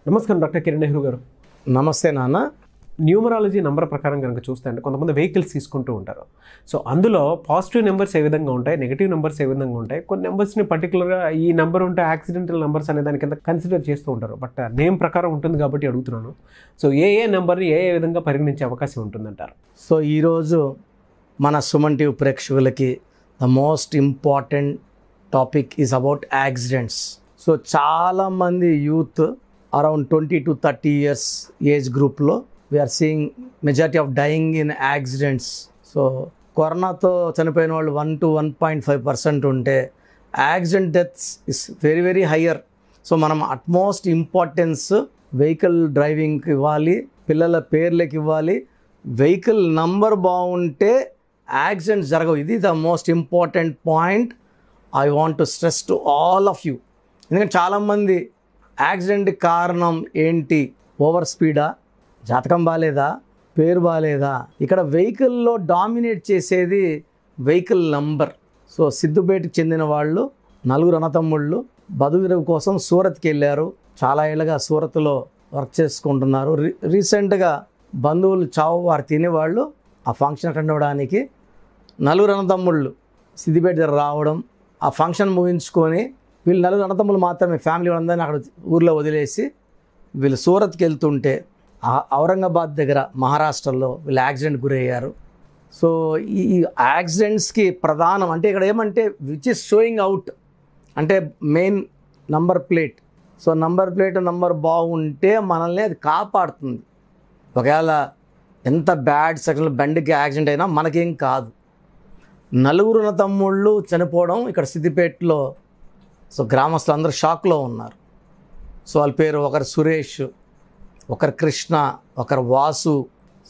నమస్కారం డాక్టర్ కిరణ్ నెహ్రూ గారు. నమస్తే నాన్న. న్యూమరాలజీ నంబర్ ప్రకారం కనుక చూస్తే అంటే కొంతమంది వెహికల్స్ తీసుకుంటూ ఉంటారు. సో అందులో పాజిటివ్ నెంబర్స్ ఏ విధంగా ఉంటాయి, నెగిటివ్ నెంబర్స్ ఏ విధంగా ఉంటాయి, కొన్ని నెంబర్స్ని పర్టికులర్గా ఈ నెంబర్ ఉంటే యాక్సిడెంటల్ నెంబర్స్ అనే దాని కింద కన్సిడర్ చేస్తూ ఉంటారు. బట్ నేమ్ ప్రకారం ఉంటుంది కాబట్టి అడుగుతున్నాను. సో ఏ నెంబర్ని ఏ విధంగా పరిగణించే అవకాశం ఉంటుందంటారు? సో ఈరోజు మన సుమన్ టీవీ ప్రేక్షకులకి the most important topic is about accidents. So చాలామంది youth around 20 to 30 years age గ్రూప్లో we are seeing majority of dying in accidents. So కరోనాతో చనిపోయిన వాళ్ళు 1 to 1.5% ఉంటే accident deaths is very very higher. So మనం అట్మోస్ట్ ఇంపార్టెన్స్ వెహికల్ డ్రైవింగ్కి ఇవ్వాలి, పిల్లల పేర్లకి ఇవ్వాలి. వెహికల్ నంబర్ బాగుంటే యాక్సిడెంట్స్ జరగవు. ఇది the most important point I want to stress to all of you. ఎందుకంటే చాలామంది యాక్సిడెంట్ కారణం ఏంటి, ఓవర్ స్పీడా, జాతకం బాగాలేదా, పేరు బాగాలేదా. ఇక్కడ వెహికల్లో డామినేట్ చేసేది వెహికల్ నంబర్. సో సిద్దుపేటకి చెందిన వాళ్ళు 4 అన్నతమ్ముళ్ళు బతుకు కోసం సూరత్కి వెళ్ళారు. చాలా ఏళ్ళగా సూరత్లో వర్క్ చేసుకుంటున్నారు. రీసెంట్గా బంధువులు చావు వారు తినేవాళ్ళు ఆ ఫంక్షన్ అటెండ్ అవ్వడానికి 4 అన్నతమ్ముళ్ళు సిద్దిపేట దగ్గర రావడం, ఆ ఫంక్షన్ ముగించుకొని వీళ్ళు 4 అన్నతమ్ములు మాత్రమే ఫ్యామిలీ వాళ్ళందరినీ అక్కడ ఊర్లో వదిలేసి వీళ్ళు సూరత్కి వెళ్తుంటే ఔరంగాబాద్ దగ్గర మహారాష్ట్రలో వీళ్ళు యాక్సిడెంట్ గురయ్యారు. సో ఈ యాక్సిడెంట్స్కి ప్రధానం అంటే ఇక్కడ ఏమంటే విచ్ ఇస్ షోయింగ్ అవుట్ అంటే main number plate. So number plate number బాగుంటే మనల్ని అది కాపాడుతుంది. ఒకవేళ ఎంత బ్యాడ్ సెక్షన్లో బండికి యాక్సిడెంట్ అయినా మనకేం కాదు. 4 అన్నతమ్ముళ్ళు చనిపోవడం ఇక్కడ సిద్దిపేటలో. సో గ్రామస్తులు అందరూ షాక్లో ఉన్నారు. సో వాళ్ళ పేరు ఒకరు సురేష్, ఒకరు కృష్ణ, ఒకరు వాసు.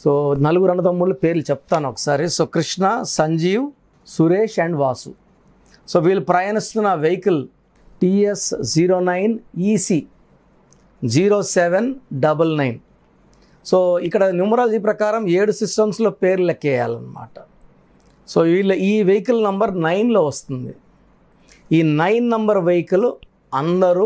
సో 4 అన్నదమ్ముళ్ళ పేర్లు చెప్తాను ఒకసారి. So Krishna, Sanjeev, Suresh and Vasu. So వీళ్ళు ప్రయాణిస్తున్న వెహికల్ TS09 EC 0799. సో ఇక్కడ న్యూమరాలజీ ప్రకారం 7 సిస్టమ్స్లో పేర్లు లెక్కేయాలన్నమాట. సో ఈ వెహికల్ నంబర్ 9లో వస్తుంది. ఈ 9 నంబర్ వెహికల్ అందరూ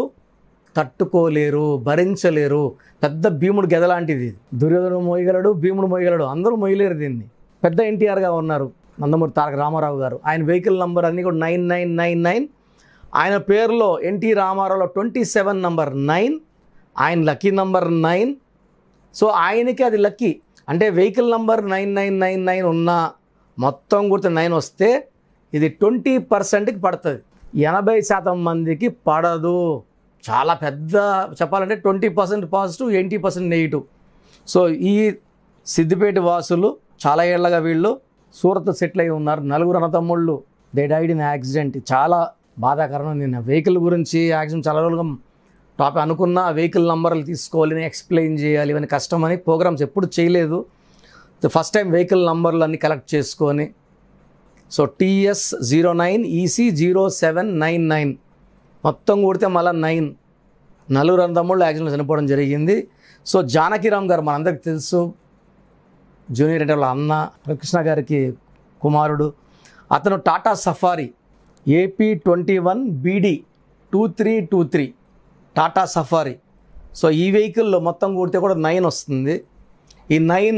తట్టుకోలేరు, భరించలేరు. పెద్ద భీముడు గెద లాంటిది. దుర్యోధను మోయగలడు, భీముడు మోయగలడు, అందరూ మోయలేరు దీన్ని. పెద్ద ఎన్టీఆర్గా ఉన్నారు నందమూరి తారక రామారావు గారు. ఆయన వెహికల్ నంబర్ అన్నీ కూడా 9999. ఆయన పేరులో ఎన్టీ రామారావులో 27 నంబర్ 9, ఆయన లక్కీ నంబర్ 9. సో ఆయనకి అది లక్కీ. అంటే వెహికల్ నంబర్ 9999 ఉన్నా మొత్తం గుర్తు 9 వస్తే ఇది 20%కి పడుతుంది. 80% మందికి పడదు. చాలా పెద్ద చెప్పాలంటే 20% పాజిటివ్, 80% నెగిటివ్. సో ఈ సిద్దిపేట వాసులు చాలా ఏళ్ళగా వీళ్ళు సూరత్ సెటిల్ అయి ఉన్నారు. 4 అన్నతమ్ముళ్ళు దే డైడ్ ఇన్ యాక్సిడెంట్. చాలా బాధాకరం. నేను వెహికల్ గురించి యాక్సిడెంట్ చాలా రోజులుగా టాపిక్ అనుకున్న వెహికల్ నంబర్లు తీసుకోవాలి, ఎక్స్ప్లెయిన్ చేయాలి, ఇవన్నీ కష్టమని ప్రోగ్రామ్స్ ఎప్పుడు చేయలేదు. ఫస్ట్ టైం వెహికల్ నంబర్లు అన్నీ కలెక్ట్ చేసుకొని సో TS09 EC 0799 మొత్తం కూడితే మళ్ళీ 9 అన్నదమ్ముళ్ళు యాక్సిడెంట్ చనిపోవడం జరిగింది. సో జానకిరామ్ గారు మనందరికీ తెలుసు, జూనియర్ అంటే వాళ్ళ అన్న, కృష్ణ గారికి కుమారుడు. అతను Tata safari AP21 BD 2323 Tata safari. So ఈ వెహికల్లో మొత్తం కూడితే కూడా 9 వస్తుంది. ఈ 9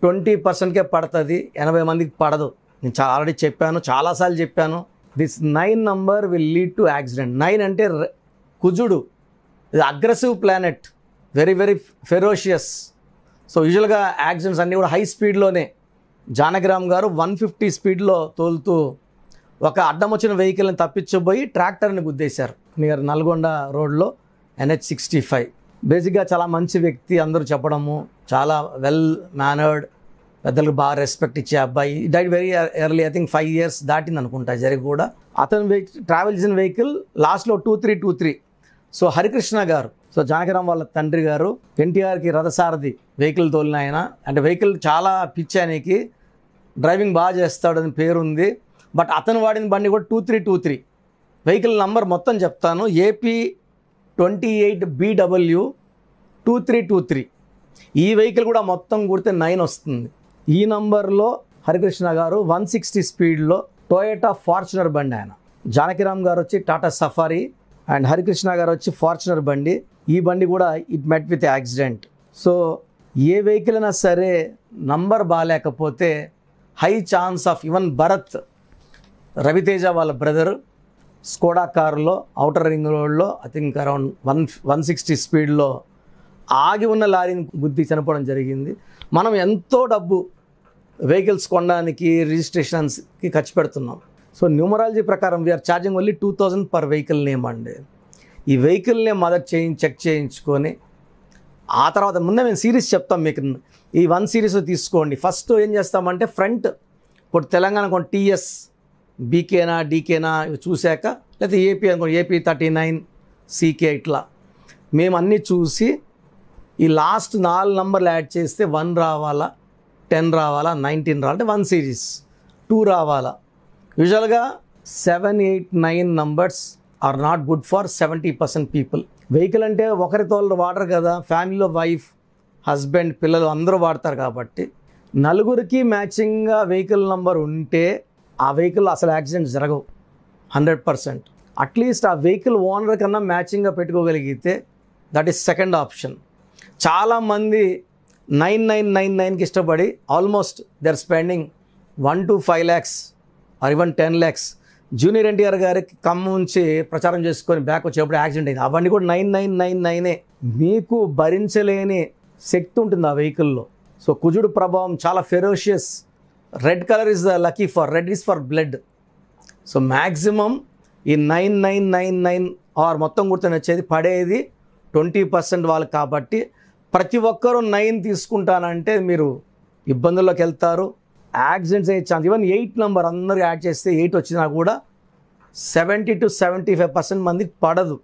20%కే పడుతుంది, 80 మందికి పడదు. నేను ఆల్రెడీ చెప్పాను, చాలాసార్లు చెప్పాను. This 9 number will lead to accident. 9 అంటే కుజుడు, ఇది aggressive planet, very very ferocious. So యూజువల్గా యాక్సిడెంట్స్ అన్నీ కూడా హై స్పీడ్లోనే. జానకిరామ్ గారు 150 స్పీడ్లో తోలుతూ ఒక అడ్డం వచ్చిన వెహికల్ని తప్పించబోయి ట్రాక్టర్ని గుద్దేశారు నియర్ నల్గొండ రోడ్లో NH65. బేసిక్గా చాలా మంచి వ్యక్తి అందరూ చెప్పడము, చాలా వెల్ మేనర్డ్, పెద్దలకు బాగా రెస్పెక్ట్ ఇచ్చే అబ్బాయి. Died very early, I think 5 years దాటింది అనుకుంటా జరిగి కూడా. అతను ట్రావెల్ చేసిన వెహికల్ లాస్ట్లో 2323. సో హరికృష్ణ గారు, సో జానకిరామ్ వాళ్ళ తండ్రి గారు ఎన్టీఆర్కి రథసారథి వెహికల్ తోలిన ఆయన. అంటే వెహికల్ చాలా పిచ్చానికి, డ్రైవింగ్ బాగా చేస్తాడని పేరుంది. బట్ అతను వాడిన బండి కూడా 2323. వెహికల్ నంబర్ మొత్తం చెప్తాను, AP28 BW 2323. ఈ వెహికల్ కూడా మొత్తం కుడితే 9 వస్తుంది. ఈ నంబర్లో హరికృష్ణ గారు 160 స్పీడ్లో టొయోటా ఫార్చునర్ బండి. ఆయన జానకిరామ్ గారు వచ్చి టాటా సఫారీ అండ్ హరికృష్ణ గారు వచ్చి ఫార్చునర్ బండి. ఈ బండి కూడా it met with accident. So ఏ వెహికల్ అయినా సరే నంబర్ బాగాలేకపోతే high chance of even Bharath Ravi Teja వాళ్ళ బ్రదర్ స్కోడా కారులో అవుటర్ రింగ్ రోడ్లో ఐ థింక్ అరౌండ్ 160 స్పీడ్లో ఆగి ఉన్న లారీని గుద్ది చనిపోవడం జరిగింది. మనం ఎంతో డబ్బు వెహికల్స్ కొనడానికి రిజిస్ట్రేషన్స్కి ఖర్చు పెడుతున్నాం. సో న్యూమరాలజీ ప్రకారం we're charging only 2000 per vehicle name అండి. ఈ వెహికల్ నేమ్ మొదట చెక్ చేయించుకొని ఆ తర్వాత ముందే మేము సిరీస్ చెప్తాం మీకు. ఈ 1 సిరీస్ తీసుకోండి. ఫస్ట్ ఏం చేస్తామంటే ఫ్రంట్ ఇప్పుడు తెలంగాణ కొన్ని టీఎస్ బీకేనా డీకేనా ఇవి చూశాక, లేకపోతే ఏపీ అనుకోండి ఏపీ 39 సీకే, ఇట్లా మేము అన్నీ చూసి ఈ లాస్ట్ 4 నంబర్లు యాడ్ చేస్తే 1 రావాలా, 10 రావాలా, 19 రావాలంటే 1 సిరీస్, 2 రావాలా. యూజువల్గా 7, 8, 9 numbers are not good for 70% people. Vehicle అంటే ఒకరితో వాడరు కదా, ఫ్యామిలీలో వైఫ్, హస్బెండ్, పిల్లలు అందరూ వాడతారు కాబట్టి నలుగురికి మ్యాచింగ్గా వెహికల్ నంబర్ ఉంటే ఆ వెహికల్ అసలు యాక్సిడెంట్స్ జరగవు 100%. అట్లీస్ట్ ఆ వెహికల్ ఓనర్ కన్నా మ్యాచింగ్గా పెట్టుకోగలిగితే దట్ ఈస్ సెకండ్ ఆప్షన్. చాలామంది 9999కి ఇష్టపడి almost they are spending 1 to 5 lakhs or even 10 lakhs. Junior NTR గారికి ఖమ్మం నుంచి ప్రచారం చేసుకొని బ్యాక్ వచ్చేప్పుడు యాక్సిడెంట్ అయింది. అవన్నీ కూడా 9999. మీకు భరించలేని శక్తి ఉంటుంది ఆ వెహికల్లో. సో కుజుడు ప్రభావం చాలా ferocious. Red colour is the lucky for, red is for blood. So maximum ఈ 9999 ఆర్ మొత్తం గుర్తుని వచ్చేది పడేది 20% వాళ్ళు కాబట్టి ప్రతి ఒక్కరూ 9 తీసుకుంటానంటే మీరు ఇబ్బందుల్లోకి వెళ్తారు, యాక్సిడెంట్స్ అయ్యే ఛాన్స్. ఈవెన్ 8 నెంబర్ అందరూ యాడ్ చేస్తే 8 వచ్చినా కూడా 70 to 75% మందికి పడదు.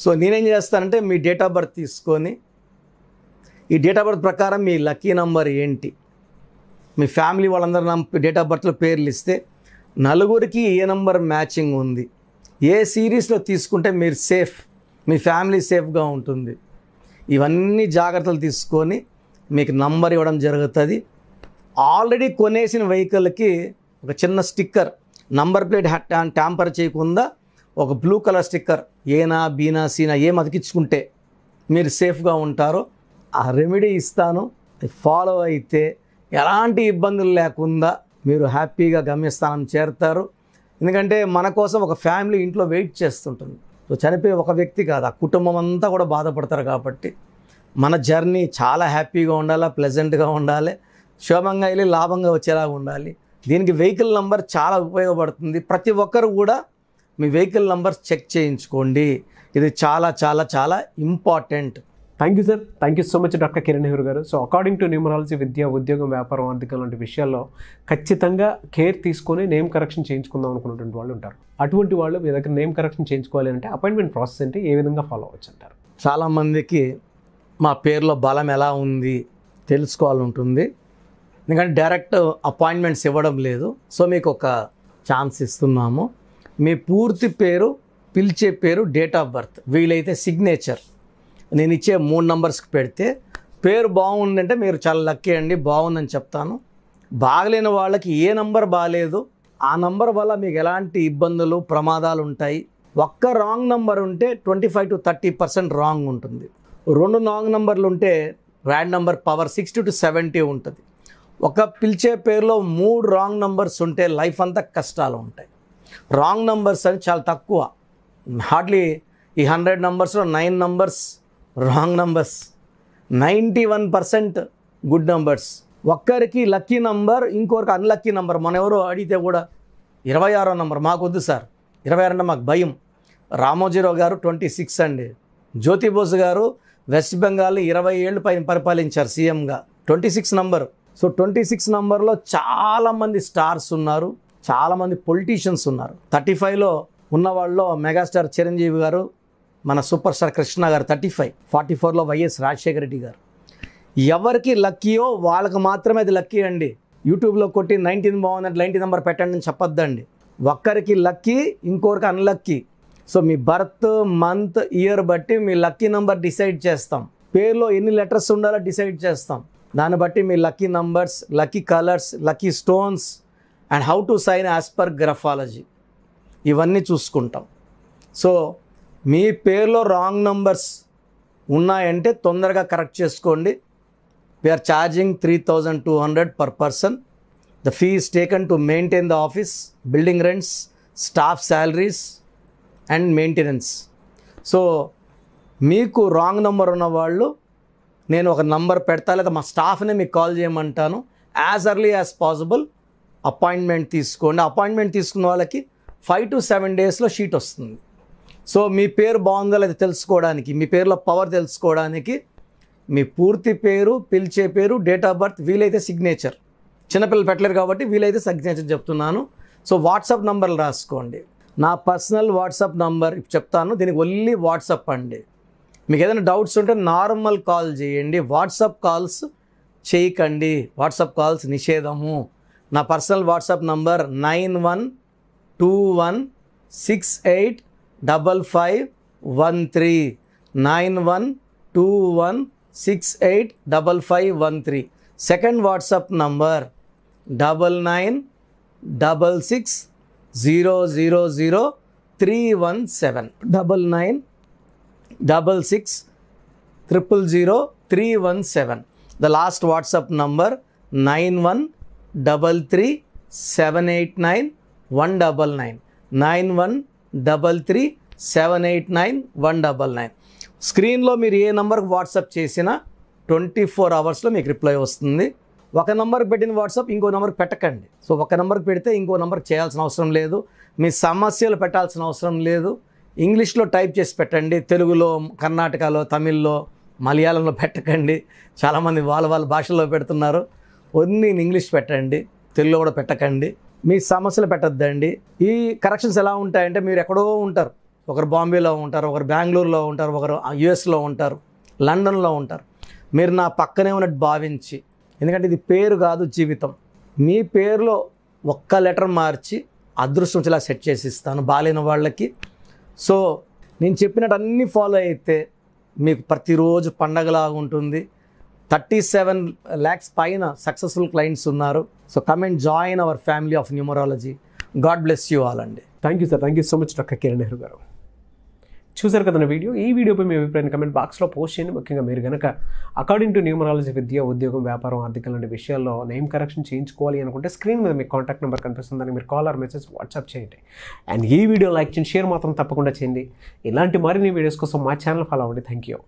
సో నేనేం చేస్తానంటే మీ డేట్ ఆఫ్ బర్త్ తీసుకొని ఈ డేట్ ఆఫ్ బర్త్ ప్రకారం మీ లక్కీ నెంబర్ ఏంటి, మీ ఫ్యామిలీ వాళ్ళందరూ డేట్ ఆఫ్ బర్త్లో పేర్లు ఇస్తే నలుగురికి ఏ నెంబర్ మ్యాచింగ్ ఉంది, ఏ సిరీస్లో తీసుకుంటే మీరు సేఫ్, మీ ఫ్యామిలీ సేఫ్గా ఉంటుంది. ఇవన్నీ జాగ్రత్తలు తీసుకొని మీకు నంబర్ ఇవ్వడం జరుగుతుంది. ఆల్రెడీ కొనేసిన వెహికల్కి ఒక చిన్న స్టిక్కర్, నంబర్ ప్లేట్ ట్యాంపర్ చేయకుండా ఒక బ్లూ కలర్ స్టిక్కర్ ఏనా బీనా సీనా ఏం అతికించుకుంటే మీరు సేఫ్గా ఉంటారో ఆ రెమెడీ ఇస్తాను. ఫాలో అయితే ఎలాంటి ఇబ్బందులు లేకుండా మీరు హ్యాపీగా గమ్యస్థానం చేరుతారు. ఎందుకంటే మన కోసం ఒక ఫ్యామిలీ ఇంట్లో వెయిట్ చేస్తుంటుంది. సో చనిపోయే ఒక వ్యక్తి కాదు, ఆ కుటుంబం అంతా కూడా బాధపడతారు. కాబట్టి మన జర్నీ చాలా హ్యాపీగా ఉండాలి, ప్లెజెంట్గా ఉండాలి, క్షేమంగా వెళ్ళి లాభంగా వచ్చేలాగా ఉండాలి. దీనికి వెహికల్ నంబర్ చాలా ఉపయోగపడుతుంది. ప్రతి ఒక్కరు కూడా మీ వెహికల్ నంబర్ చెక్ చేయించుకోండి. ఇది చాలా చాలా చాలా important. Thank you sir, thank you so much doctor Kiran Nehru గారు. సో అకార్డింగ్ టు న్యూమరాలజీ విద్య, ఉద్యోగం, వ్యాపారం, ఆర్థికం లాంటి విషయాల్లో ఖచ్చితంగా కేర్ తీసుకొని నేమ్ కరెక్షన్ చేయించుకుందాం అనుకున్నటువంటి వాళ్ళు ఉంటారు. అటువంటి వాళ్ళు మీ దగ్గర నేమ్ కరెక్షన్ చేయించుకోవాలి అంటే అపాయింట్మెంట్ ప్రాసెస్ అంటే ఏ విధంగా ఫాలో అవ్వచ్చు అంటారు? చాలామందికి మా పేరులో బలం ఎలా ఉంది తెలుసుకోవాలని ఉంటుంది. ఎందుకంటే డైరెక్ట్ అపాయింట్మెంట్స్ ఇవ్వడం లేదు. సో మీకు ఒక ఛాన్స్ ఇస్తున్నాము. మీ పూర్తి పేరు, పిలిచే పేరు, డేట్ ఆఫ్ బర్త్, వీలైతే సిగ్నేచర్ నేను ఇచ్చే 3 నంబర్స్కి పెడితే పేరు బాగుందంటే మీరు చాలా లక్కీ అండి, బాగుందని చెప్తాను. బాగలేని వాళ్ళకి ఏ నంబర్ బాగాలేదు, ఆ నంబర్ వల్ల మీకు ఎలాంటి ఇబ్బందులు, ప్రమాదాలు ఉంటాయి. ఒక్క రాంగ్ నంబర్ ఉంటే 25 to 30% రాంగ్ ఉంటుంది. 2 రాంగ్ నంబర్లు ఉంటే ర్యాడ్ నంబర్ పవర్ 60 to 70 ఉంటుంది. ఒక పిలిచే పేరులో 3 రాంగ్ నంబర్స్ ఉంటే లైఫ్ అంతా కష్టాలు ఉంటాయి. రాంగ్ నంబర్స్ అని చాలా తక్కువ, హార్డ్లీ ఈ 100 నంబర్స్లో 9 numbers wrong numbers, 91% good numbers. ఒక్కరికి లక్కీ నంబర్, ఇంకొకరికి అన్లక్కీ నంబర్. మన ఎవరో అడిగితే కూడా 26వ నంబర్ మాకు వద్దు సార్, 26 అంటే మాకు భయం. రామోజీరావు గారు 26 అండి. జ్యోతిబోస్ గారు వెస్ట్ బెంగాల్ 20 ఏళ్ళు పైన పరిపాలించారు సీఎంగా, 26 నంబర్. సో 26 నంబర్లో చాలామంది స్టార్స్ ఉన్నారు, చాలామంది పొలిటీషియన్స్ ఉన్నారు. 35లో ఉన్న వాళ్ళలో మెగాస్టార్ చిరంజీవి గారు, మన సూపర్ స్టార్ కృష్ణ గారు 35, 44లో వైఎస్ రాజశేఖర రెడ్డి గారు. ఎవరికి లక్కీయో వాళ్ళకి మాత్రమే అది లక్కీ అండి. యూట్యూబ్లో కొట్టి 19 బాగుందంటే 90 నెంబర్ పెట్టండి అని చెప్పొద్దండి. ఒక్కరికి లక్కీ, ఇంకొకరికి అన్లక్కీ. సో మీ బర్త్, మంత్, ఇయర్ బట్టి మీ లక్కీ నెంబర్ డిసైడ్ చేస్తాం. పేరులో ఎన్ని లెటర్స్ ఉండాలో డిసైడ్ చేస్తాం. దాన్ని బట్టి మీ lucky numbers, lucky colours, lucky stones and how to sign as per graphology ఇవన్నీ చూసుకుంటాం. సో మీ పేరులో రాంగ్ నంబర్స్ ఉన్నాయంటే తొందరగా కరెక్ట్ చేసుకోండి. We're charging 3,200 per person. The fee is taken to maintain the office, building rents, staff salaries and maintenance. So మీకు wrong number ఉన్న వాళ్ళు నేను ఒక నంబర్ పెడతా, లేదా మా స్టాఫ్నే మీకు కాల్ చేయమంటాను. As early as possible appointment తీసుకోండి. అపాయింట్మెంట్ తీసుకున్న వాళ్ళకి 5 to 7 డేస్లో షీట్ వస్తుంది. సో మీ పేరు బాగుందో లేదా తెలుసుకోవడానికి, మీ పేరులో పవర్ తెలుసుకోవడానికి మీ పూర్తి పేరు, పిలిచే పేరు, డేట్ ఆఫ్ బర్త్, వీలైతే సిగ్నేచర్. చిన్నపిల్లలు పెట్టలేరు కాబట్టి వీలైతే సిగ్నేచర్ చెప్తున్నాను. సో వాట్సాప్ నంబర్లు రాసుకోండి. నా పర్సనల్ వాట్సాప్ నంబర్ చెప్తాను, దీనికి ఓన్లీ వాట్సాప్ అండి. మీకు ఏదైనా డౌట్స్ ఉంటే నార్మల్ కాల్ చేయండి, వాట్సాప్ కాల్స్ చేయకండి. వాట్సాప్ కాల్స్ నిషేధము. నా personal WhatsApp number 9121685513 9121685513. Second WhatsApp number 9966000317 9966000317. The last WhatsApp number 9133789199 9133789199. స్క్రీన్లో మీరు ఏ నెంబర్కి వాట్సాప్ చేసినా 24 అవర్స్లో మీకు రిప్లై వస్తుంది. ఒక నెంబర్కి పెట్టిన వాట్సాప్ ఇంకో నెంబర్కి పెట్టకండి. సో ఒక నెంబర్కి పెడితే ఇంకో నెంబర్కి చేయాల్సిన అవసరం లేదు, మీ సమస్యలు పెట్టాల్సిన అవసరం లేదు. ఇంగ్లీష్లో టైప్ చేసి పెట్టండి, తెలుగులో, కర్ణాటకలో, తమిళ్లో, మలయాళంలో పెట్టకండి. చాలామంది వాళ్ళ భాషల్లో పెడుతున్నారు. ఓన్లీ ఇంగ్లీష్ పెట్టండి, తెలుగులో కూడా పెట్టకండి. మీ సమస్యలు పెట్టద్దండి. ఈ కరెక్షన్స్ ఎలా ఉంటాయంటే, మీరు ఎక్కడో ఉంటారు, ఒకరు బాంబేలో ఉంటారు, ఒకరు బెంగళూరులో ఉంటారు, ఒకరు యుఎస్లో ఉంటారు, లండన్లో ఉంటారు. మీరు నా పక్కనే ఉన్నట్టు భావించి, ఎందుకంటే ఇది పేరు కాదు జీవితం, మీ పేరులో ఒక్క లెటర్ మార్చి అదృష్టం ఇలా సెట్ చేసి ఇస్తాను బాలేని వాళ్ళకి. సో నేను చెప్పినట్టు అన్నీ ఫాలో అయితే మీకు ప్రతిరోజు పండగలాగా ఉంటుంది. 37 lakhs పైన సక్సెస్ఫుల్ క్లయింట్స్ ఉన్నారు. So come and join our family of numerology. God bless you all అండి. Thank you sir, thank you so much doctor Kiran Nehru గారు. చూసారు కదా వీడియో. ఈ వీడియోపై మీ అభిప్రాయాన్ని కమెంట్ బాక్స్లో పోస్ట్ చేయండి. ముఖ్యంగా మీరు కనుక అకార్డింగ్ టు న్యూమరాలజీ విద్య, ఉద్యోగం, వ్యాపారం, ఆర్థికం లాంటి విషయాల్లో నేమ్ కరెక్షన్ చేయించుకోవాలి అనుకుంటే స్క్రీన్ మీద మీకు కాంటాక్ట్ నెంబర్ కనిపిస్తుందని మీరు కాల్ ఆర్ మెసేజ్ వాట్సాప్ చేయండి. అండ్ ఈ వీడియో లైక్ చేయండి, షేర్ మాత్రం తప్పకుండా చేయండి. ఇలాంటి మరిన్ని వీడియోస్ కోసం మా ఛానల్ ఫాలో అవ్వండి. Thank you.